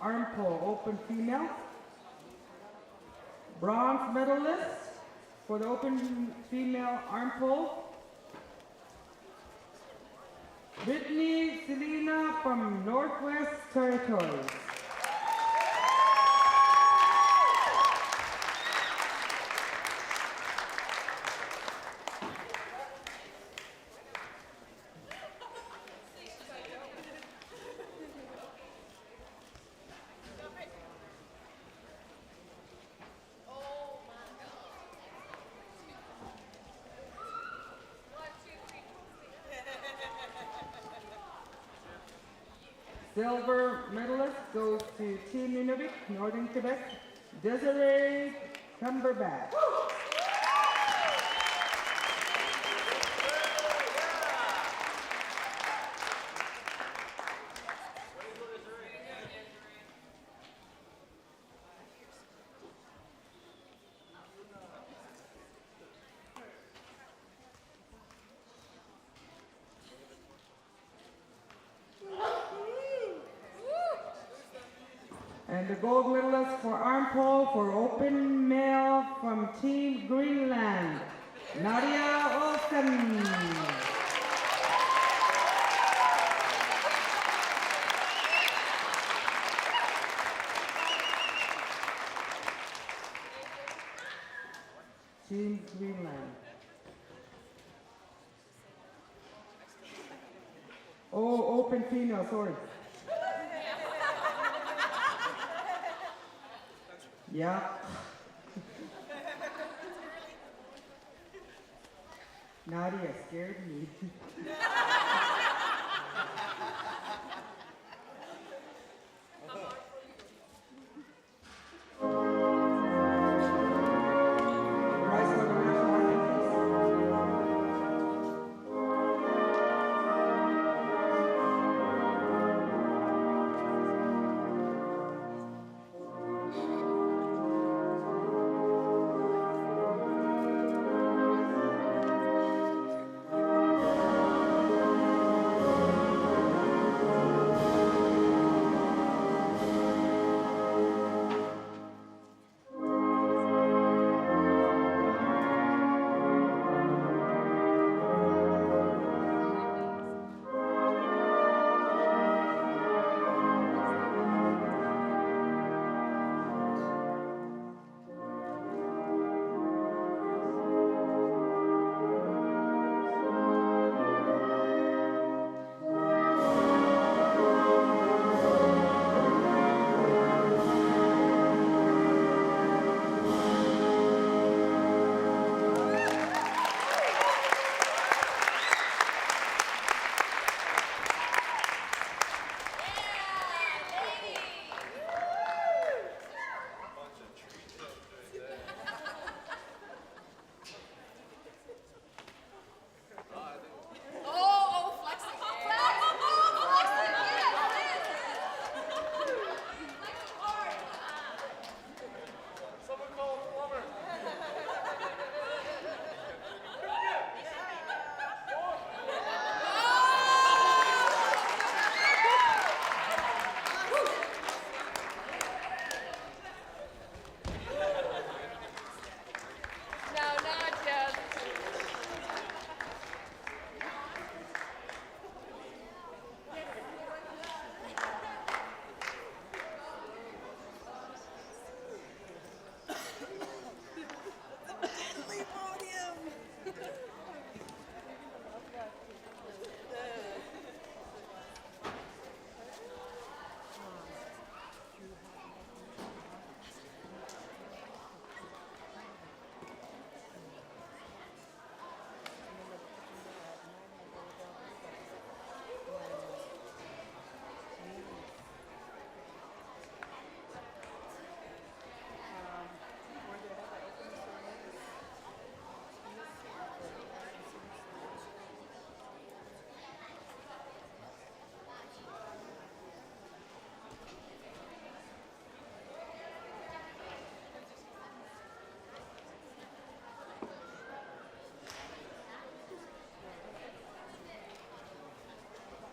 arm pull, open female. Bronze medalist for the open female arm pull, Brittany Selena from Northwest Territories. Silver medalist goes to Team Nunavik, Northern Quebec, Desiree Cumberbatch. And the gold medalist for arm pull for open male from Team Greenland, Nadia Olsen. Team Greenland. Oh, open female, sorry. Yeah. Nadia scared me. Rise for the national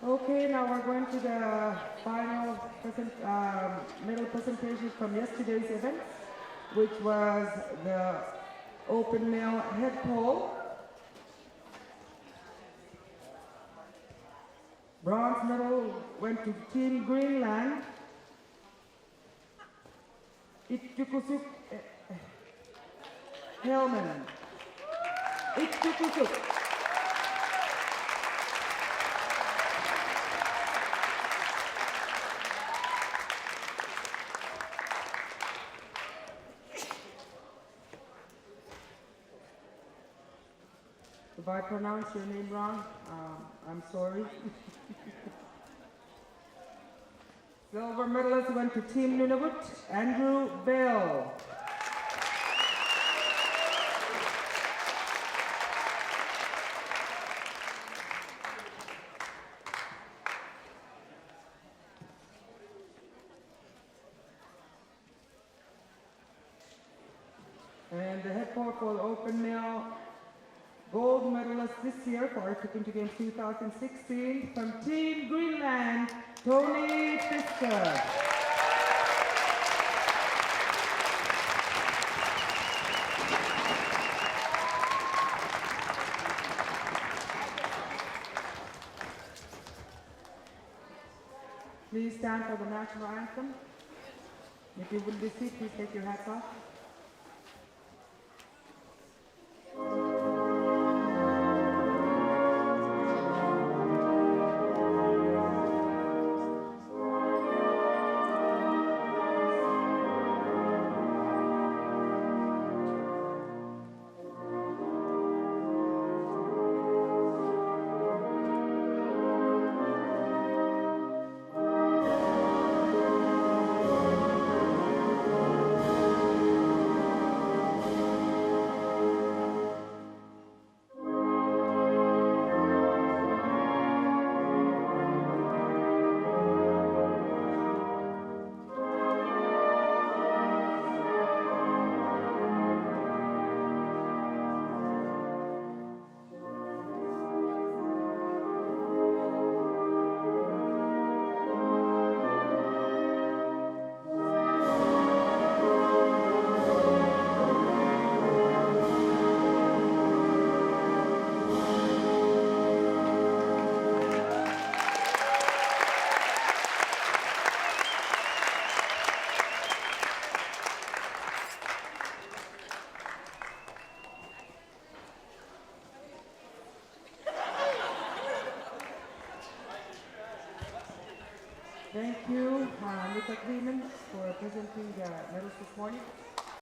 Okay, now we're going to the final medal presentations from yesterday's event, which was the open male head pole. Bronze medal went to Team Greenland. Itchukusuk Hellman. Itchukusuk. If I pronounce your name wrong, I'm sorry. Silver medalist went to Team Nunavut, Andrew Bell. And the head coach for the open male gold medalist this year for Arctic Winter Games 2016 from Team Greenland, Tony Fisker. Please stand for the national anthem. If you would be seated, please take your hats off. Thank you, Mr. Kleeman, for presenting the medals this morning.